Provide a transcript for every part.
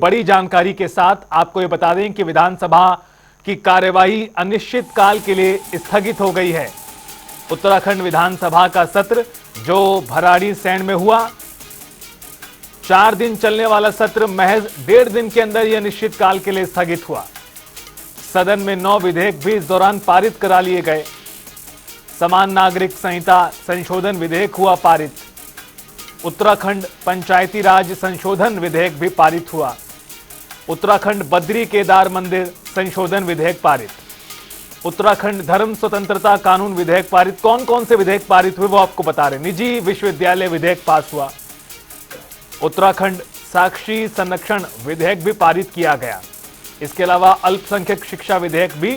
बड़ी जानकारी के साथ आपको ये बता दें कि विधानसभा की कार्यवाही अनिश्चितकाल के लिए स्थगित हो गई है। उत्तराखंड विधानसभा का सत्र जो भराड़ीसैंण में हुआ, 4 दिन चलने वाला सत्र महज 1.5 दिन के अंदर यह अनिश्चितकाल के लिए स्थगित हुआ। सदन में 9 विधेयक भी इस दौरान पारित करा लिए गए। समान नागरिक संहिता संशोधन विधेयक हुआ पारित। उत्तराखंड पंचायती राज संशोधन विधेयक भी पारित हुआ। उत्तराखंड बद्री केदार मंदिर संशोधन विधेयक पारित। उत्तराखंड धर्म स्वतंत्रता कानून विधेयक पारित। कौन कौन से विधेयक पारित हुए वो आपको बता रहे। निजी विश्वविद्यालय विधेयक पास हुआ। उत्तराखंड साक्षी संरक्षण विधेयक भी पारित किया गया। इसके अलावा अल्पसंख्यक शिक्षा विधेयक भी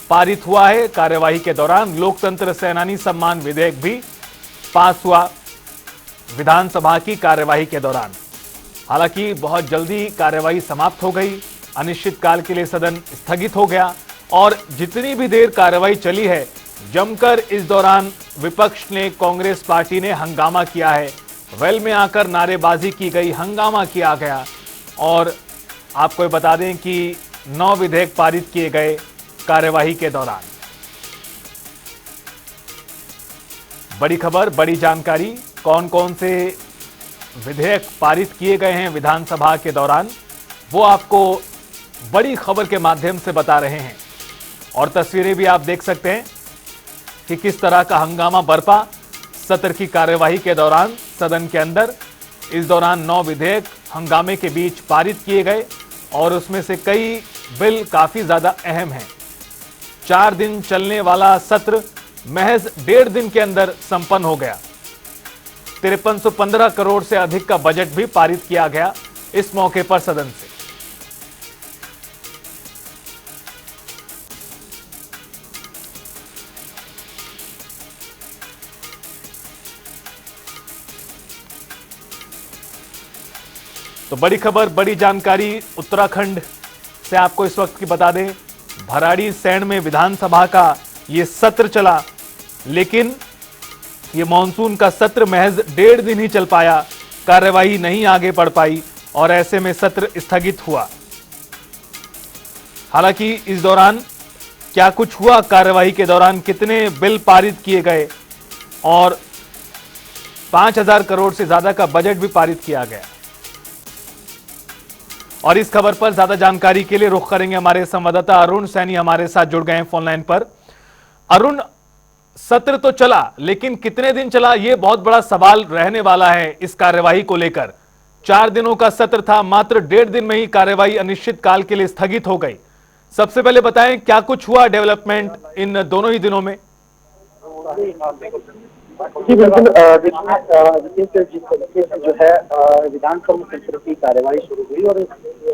पारित हुआ है। कार्यवाही के दौरान लोकतंत्र सेनानी सम्मान विधेयक भी पास हुआ विधानसभा की कार्यवाही के दौरान। हालांकि बहुत जल्दी कार्यवाही समाप्त हो गई, अनिश्चितकाल के लिए सदन स्थगित हो गया और जितनी भी देर कार्यवाही चली है, जमकर इस दौरान विपक्ष ने, कांग्रेस पार्टी ने हंगामा किया है। वेल में आकर नारेबाजी की गई, हंगामा किया गया और आपको ये बता दें कि 9 विधेयक पारित किए गए कार्यवाही के दौरान। बड़ी खबर, बड़ी जानकारी, कौन कौन से विधेयक पारित किए गए हैं विधानसभा के दौरान, वो आपको बड़ी खबर के माध्यम से बता रहे हैं। और तस्वीरें भी आप देख सकते हैं कि किस तरह का हंगामा बरपा सत्र की कार्यवाही के दौरान सदन के अंदर। इस दौरान 9 विधेयक हंगामे के बीच पारित किए गए और उसमें से कई बिल काफी ज्यादा अहम हैं। 4 दिन चलने वाला सत्र महज 1.5 दिन के अंदर संपन्न हो गया। 5315 करोड़ से अधिक का बजट भी पारित किया गया इस मौके पर सदन से। तो बड़ी खबर, बड़ी जानकारी उत्तराखंड से आपको इस वक्त की बता दें। भराड़ीसैंण में विधानसभा का ये सत्र चला, लेकिन ये मानसून का सत्र महज 1.5 दिन ही चल पाया, कार्यवाही नहीं आगे बढ़ पाई और ऐसे में सत्र स्थगित हुआ। हालांकि इस दौरान क्या कुछ हुआ, कार्यवाही के दौरान कितने बिल पारित किए गए और 5000 करोड़ से ज्यादा का बजट भी पारित किया गया। और इस खबर पर ज्यादा जानकारी के लिए रुख करेंगे हमारे संवाददाता अरुण सैनी, हमारे साथ जुड़ गए हैं फोन लाइन पर। अरुण, सत्र तो चला लेकिन कितने दिन चला, यह बहुत बड़ा सवाल रहने वाला है इस कार्यवाही को लेकर। 4 दिनों का सत्र था, मात्र 1.5 दिन में ही कार्यवाही अनिश्चितकाल के लिए स्थगित हो गई। सबसे पहले बताएं क्या कुछ हुआ डेवलपमेंट इन दोनों ही दिनों में। जी बिल्कुल, जो है विधानसभा सत्र की कार्यवाही शुरू हुई और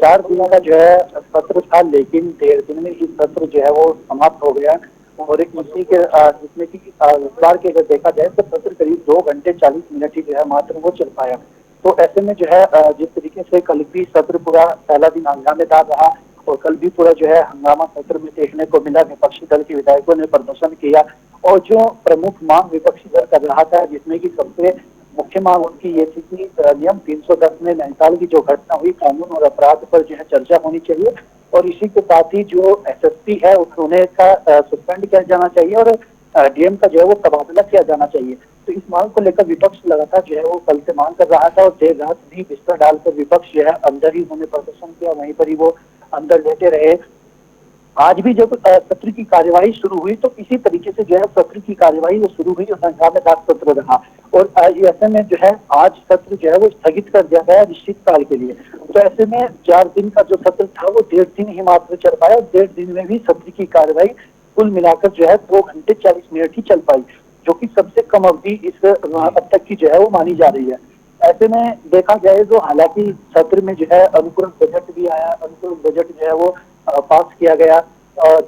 4 दिनों का जो है सत्र था, लेकिन 1.5 दिन में ही सत्र जो है वो समाप्त हो गया। और एक इसी के जिसमें कि विस्तार के अगर देखा जाए तो सत्र करीब 2 घंटे 40 मिनट ही जो है मात्र वो चल पाया। तो ऐसे में जो है जिस तरीके से कल भी सत्र पूरा पहला दिन हंगामेदार रहा और कल भी पूरा जो है हंगामा सत्र में देखने को मिला। विपक्षी दल के विधायकों ने प्रदर्शन किया और जो प्रमुख मांग विपक्षी दल कर रहा था, जिसमें कि सबसे मुख्य मांग उनकी ये थी कि नियम 310 में नैनीताल की जो घटना हुई, कानून और अपराध पर जो है चर्चा होनी चाहिए और इसी के साथ ही जो एसएसपी है उन्हें का सस्पेंड किया जाना चाहिए और डीएम का जो है वो तबादला किया जाना चाहिए। तो इस मांग को लेकर विपक्ष लगातार जो है वो कल से मांग कर रहा था और देर रात भी बिस्तर डालकर विपक्ष जो है अंदर ही उन्होंने प्रदर्शन किया, वहीं पर ही वो अंदर लेटे रहे। आज भी जब सत्र की कार्यवाही शुरू हुई तो इसी तरीके से जो है सत्र की कार्यवाही वो शुरू हुई और हंगामेदार सत्र रहा और ऐसे में जो है आज सत्र जो है वो स्थगित कर दिया गया अनिश्चितकाल के लिए। तो ऐसे में 4 दिन का जो सत्र था वो 1.5 दिन ही मात्र चल पाया और 1.5 दिन में भी सत्र की कार्यवाही कुल मिलाकर जो है 2 घंटे 40 मिनट ही चल पाई, जो कि सबसे कम अवधि इस अब तक की जो है वो मानी जा रही है। ऐसे में देखा जाए तो हालांकि सत्र में जो है अनुपूरक बजट भी आया, अनुपूरक बजट जो है वो पास किया गया,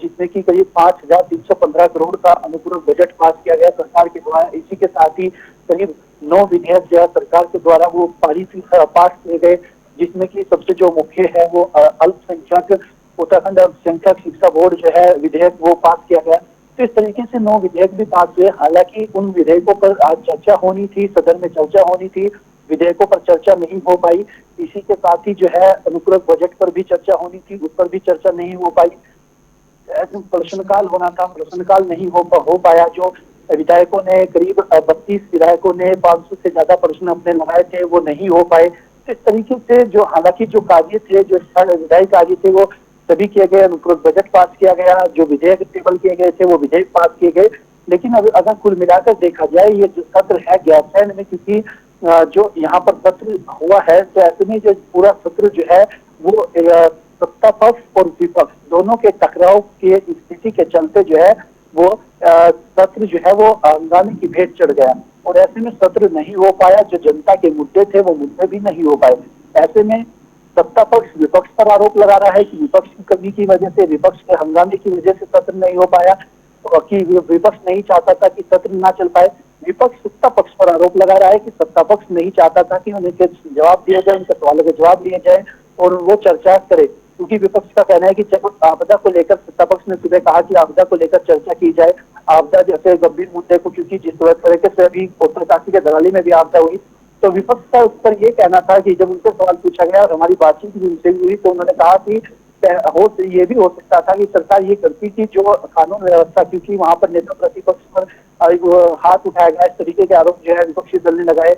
जिसमें कि करीब 5315 करोड़ का अनुपूरक बजट पास किया गया सरकार के द्वारा। इसी के साथ ही करीब 9 विधेयक जो है सरकार के द्वारा वो पास किए गए, जिसमें कि सबसे जो मुख्य है वो अल्पसंख्यक उत्तराखंड अल्पसंख्यक शिक्षा बोर्ड जो है विधेयक वो पास किया गया। तो इस तरीके से 9 विधेयक भी पास हुए। हालांकि उन विधेयकों पर आज चर्चा होनी थी, सदन में चर्चा होनी थी, विधेयकों पर चर्चा नहीं हो पाई। इसी के साथ ही जो है अनुपूरक बजट पर भी चर्चा होनी थी, उस पर भी चर्चा नहीं हो पाई। ऐसे प्रश्नकाल होना था, प्रश्नकाल नहीं हो पाया। जो विधायकों ने करीब 32 विधायकों ने 500 से ज्यादा प्रश्न अपने लगाए थे, वो नहीं हो पाए। तो इस तरीके से जो हालांकि जो कार्य थे, जो विधायी कार्य थे, वो सभी किए गए। अनुपूरक बजट पास किया गया, जो विधेयक टेबल किए गए थे वो विधेयक पास किए गए। लेकिन अब अगर कुल मिलाकर देखा जाए, ये जो सत्र है गैरसैंण में, क्योंकि जो यहाँ पर सत्र हुआ है, तो ऐसे में जो पूरा सत्र जो है वो सत्ता पक्ष और विपक्ष दोनों के टकराव के स्थिति के चलते जो है वो सत्र जो है वो हंगामे की भेंट चढ़ गया, और ऐसे में सत्र नहीं हो पाया। जो जनता के मुद्दे थे वो मुद्दे भी नहीं हो पाए। ऐसे में सत्ता पक्ष विपक्ष पर आरोप लगा रहा है कि विपक्ष की कमी की वजह से, विपक्ष के हंगामे की वजह से सत्र नहीं हो पाया, और कि विपक्ष नहीं चाहता था कि सत्र ना चल पाए। विपक्ष सत्ता पक्ष पर आरोप लगा रहा है कि सत्ता पक्ष नहीं चाहता था कि उनके जवाब दिए जाए, उनके सवालों के जवाब दिए जाए और वो चर्चा करे। क्योंकि विपक्ष का कहना है कि जब आपदा को लेकर, सत्ता पक्ष ने सुबह कहा कि आपदा को लेकर चर्चा की जाए, आपदा जैसे गंभीर मुद्दे को, क्योंकि जिस तरीके से अभी उत्तरकाशी के दराली में भी आपदा हुई, तो विपक्ष का उस पर ये कहना था कि जब उनसे सवाल पूछा गया और हमारी बातचीत भी उनसे हुई, तो उन्होंने कहा कि ये भी हो सकता था कि सरकार ये करती कि जो कानून व्यवस्था, क्योंकि वहां पर नेता प्रतिपक्ष पर हाथ उठाया गया, इस तरीके के आरोप जो है विपक्षी दल ने लगाए,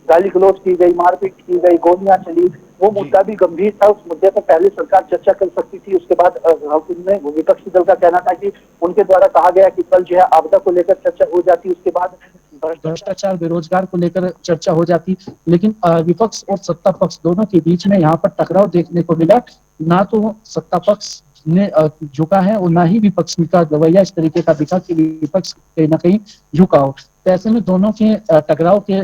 गाली गलौज की गई, मारपीट की गई, गोलियां चली, वो मुद्दा भी गंभीर था। उस मुद्दे पर पहले सरकार चर्चा कर सकती थी। उसके बाद उनमें विपक्षी दल का कहना था कि उनके द्वारा कहा गया कि कल जो है आपदा को लेकर चर्चा हो जाती, उसके बाद भ्रष्टाचार, बेरोजगार को लेकर चर्चा हो जाती। लेकिन विपक्ष और सत्ता पक्ष दोनों के बीच में यहाँ पर टकराव देखने को मिला। ना तो सत्ता पक्ष ने झुका है और ना ही विपक्ष का रवैया इस तरीके का दिखा कि विपक्ष कहीं ना कहीं झुका हो। तो ऐसे में दोनों के टकराव के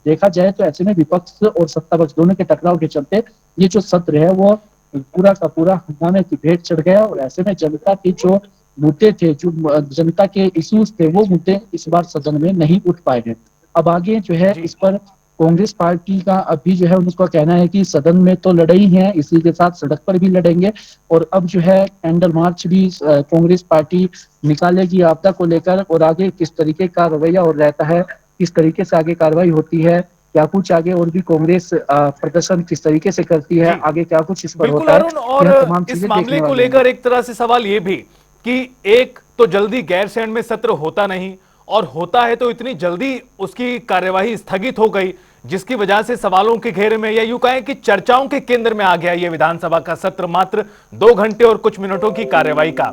देखा जाए तो ऐसे में विपक्ष और सत्ता पक्ष दोनों के टकराव के चलते ये जो सत्र है वो पूरा का पूरा हंगामे की भेंट चढ़ गया। और ऐसे में जनता की जो मुद्दे थे, जो जनता के इश्यूज थे, वो मुद्दे इस बार सदन में नहीं उठ पाए हैं। अब आगे जो है इस पर कांग्रेस पार्टी का अभी जो है उनका कहना है कि सदन में तो लड़े ही हैं, इसी के साथ सड़क पर भी लड़ेंगे। और अब जो है कैंडल मार्च भी कांग्रेस पार्टी निकालेगी आपदा को लेकर। और आगे किस तरीके का रवैया और रहता है, किस तरीके से आगे कार्रवाई होती है, क्या कुछ आगे और भी कांग्रेस प्रदर्शन किस तरीके से करती है, आगे क्या कुछ इस पर बिल्कुल होता है, अरुण। और यह तमाम इस चीजें मामले देखने को वाली हैं। लेकर एक तरह से सवाल ये भी कि एक तो जल्दी गैरसैंण में सत्र होता नहीं, और होता है तो इतनी जल्दी उसकी कार्यवाही स्थगित हो गई, जिसकी वजह से सवालों के घेरे में, या यूं कहें कि चर्चाओं के केंद्र में आ गया ये विधानसभा का सत्र। मात्र 2 घंटे और कुछ मिनटों की कार्यवाही का।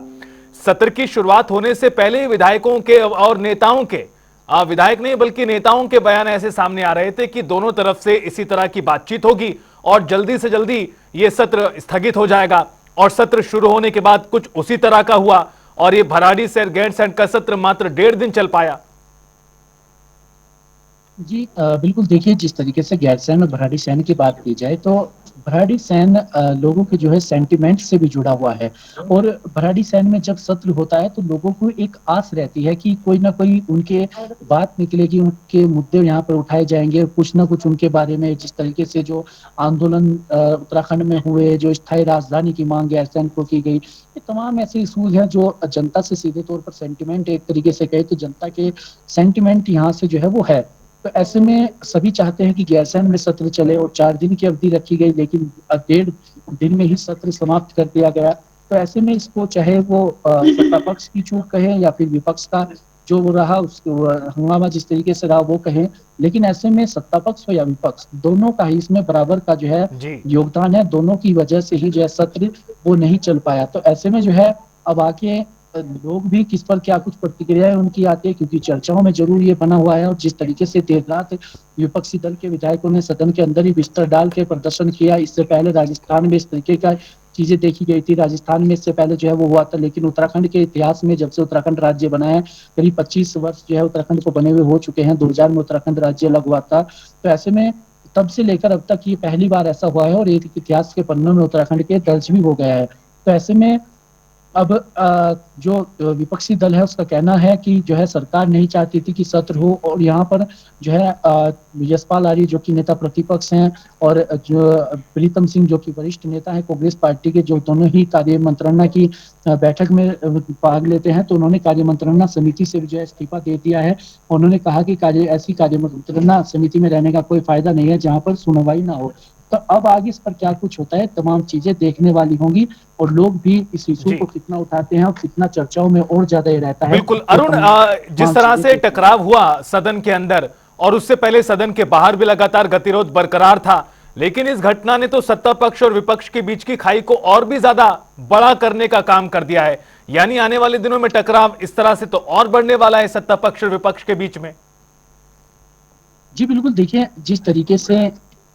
सत्र की शुरुआत होने से पहले विधायकों के और नेताओं के, विधायक नहीं बल्कि नेताओं के बयान ऐसे सामने आ रहे थे कि दोनों तरफ से इसी तरह की बातचीत होगी और जल्दी से जल्दी यह सत्र स्थगित हो जाएगा। और सत्र शुरू होने के बाद कुछ उसी तरह का हुआ, और ये भराड़ीसैंण गैरसैंण का सत्र मात्र 1.5 दिन चल पाया। जी बिल्कुल। देखिए, जिस तरीके से गैरसैंण और भराड़ीसैंण की बात की जाए तो भराड़ीसैंण लोगों के जो है सेंटिमेंट से भी जुड़ा हुआ है। और भराड़ीसैंण में जब सत्र होता है तो लोगों को एक आस रहती है कि कोई ना कोई उनके बात निकलेगी, उनके मुद्दे यहाँ पर उठाए जाएंगे, कुछ ना कुछ उनके बारे में। जिस तरीके से जो आंदोलन उत्तराखंड में हुए, जो स्थायी राजधानी की मांग गैरसैंण को की गई, ये तमाम ऐसे इशूज हैं जो जनता से सीधे तौर पर सेंटिमेंट, एक तरीके से कहे तो जनता के सेंटिमेंट यहाँ से जो है वो है। तो ऐसे में सभी चाहते हैं कि गैरसैंण में सत्र चले, और 4 दिन की अवधि रखी गई, लेकिन 1.5 दिन में ही सत्र समाप्त कर दिया गया। तो ऐसे में इसको चाहे वो सत्ता पक्ष की चूक कहें या फिर विपक्ष का जो रहा उसको हंगामा जिस तरीके से रहा वो कहें, लेकिन ऐसे में सत्ता पक्ष हो या विपक्ष, दोनों का ही इसमें बराबर का जो है योगदान है। दोनों की वजह से ही जो है सत्र वो नहीं चल पाया। तो ऐसे में जो है अब आगे लोग भी किस पर क्या कुछ प्रतिक्रियाएं उनकी आती है, क्योंकि चर्चाओं में जरूर ये बना हुआ है। और जिस तरीके से देर रात विपक्षी दल के विधायकों ने सदन के अंदर ही बिस्तर डाल के प्रदर्शन किया, इससे पहले राजस्थान में इस तरीके का चीजें देखी गई थी। राजस्थान में इससे पहले जो है वो हुआ था, लेकिन उत्तराखंड के इतिहास में जब से उत्तराखंड राज्य बना है, करीब 25 वर्ष जो है उत्तराखंड को बने हुए हो चुके हैं। 2000 में उत्तराखंड राज्य अलग हुआ था। तो ऐसे में तब से लेकर अब तक ये पहली बार ऐसा हुआ है, और एक इतिहास के पन्नों में उत्तराखंड के दर्ज भी हो गया है। तो ऐसे में अब जो विपक्षी दल है उसका कहना है कि जो है सरकार नहीं चाहती थी कि सत्र हो, और यहाँ पर जो है यशपाल आर्य जो कि नेता प्रतिपक्ष हैं, और जो प्रीतम सिंह जो कि वरिष्ठ नेता है कांग्रेस पार्टी के, जो दोनों ही कार्य मंत्रणा की बैठक में भाग लेते हैं, तो उन्होंने कार्य मंत्रणा समिति से जो है इस्तीफा दे दिया है। उन्होंने कहा कि ऐसी कार्य मंत्रणा समिति में रहने का कोई फायदा नहीं है जहाँ पर सुनवाई ना हो। तो अब आगे इस पर क्या कुछ होता है, तमाम चीजें देखने वाली होंगी और लोग भी इस इशू जी को कितना उठाते हैं और कितना चर्चाओं में और ज्यादा ये रहता है, बिल्कुल ये अरुण, जिस तमाम तरह चीजें से देखने वाली। टकराव हुआ सदन के अंदर और उससे पहले सदन के बाहर भी लगातार गतिरोध बरकरार था, लेकिन इस घटना ने तो सत्ता पक्ष और विपक्ष के बीच की खाई को और भी ज्यादा बड़ा करने का काम कर दिया है। यानी आने वाले दिनों में टकराव इस तरह से तो और बढ़ने वाला है सत्ता पक्ष और विपक्ष के बीच में। जी बिल्कुल, देखिए जिस तरीके से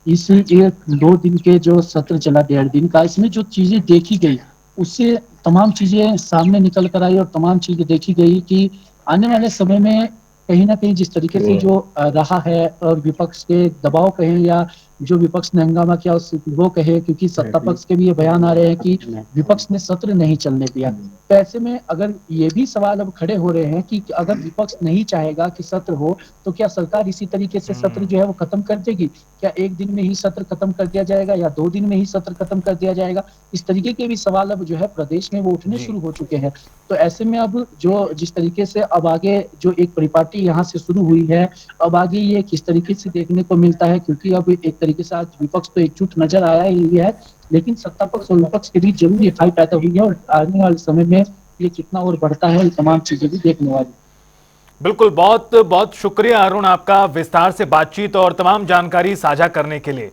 इस एक 2 दिन के जो सत्र चला, 1.5 दिन का, इसमें जो चीजें देखी गई उससे तमाम चीजें सामने निकल कर आई और तमाम चीजें देखी गई कि आने वाले समय में कहीं ना कहीं जिस तरीके से जो रहा है और विपक्ष के दबाव कहें या जो विपक्ष ने हंगामा किया उस वो कहे, क्योंकि सत्ता पक्ष के भी ये बयान आ रहे हैं कि विपक्ष ने सत्र नहीं चलने दिया। तो ऐसे में अगर ये भी सवाल अब खड़े हो रहे हैं कि अगर विपक्ष नहीं चाहेगा कि सत्र हो तो क्या सरकार इसी तरीके से सत्र जो है वो खत्म कर देगी? क्या 1 दिन में ही सत्र खत्म कर दिया जाएगा या 2 दिन में ही सत्र खत्म कर दिया जाएगा? इस तरीके के भी सवाल अब जो है प्रदेश में वो उठने जी शुरू हो चुके हैं। तो ऐसे में अब जो जिस तरीके से अब आगे जो एक परिपाटी यहाँ से शुरू हुई है, अब आगे ये किस तरीके से देखने को मिलता है, क्योंकि अब एक तरीके से आज विपक्ष तो एकजुट नजर आया ही है, लेकिन सत्ता पक्ष और विपक्ष के बीच जरूर ये खाई पैदा हुई है और आने वाले समय में ये कितना और बढ़ता है, ये तमाम चीजें भी देखने वाली। बिल्कुल, बहुत बहुत शुक्रिया अरुण आपका विस्तार से बातचीत और तमाम जानकारी साझा करने के लिए।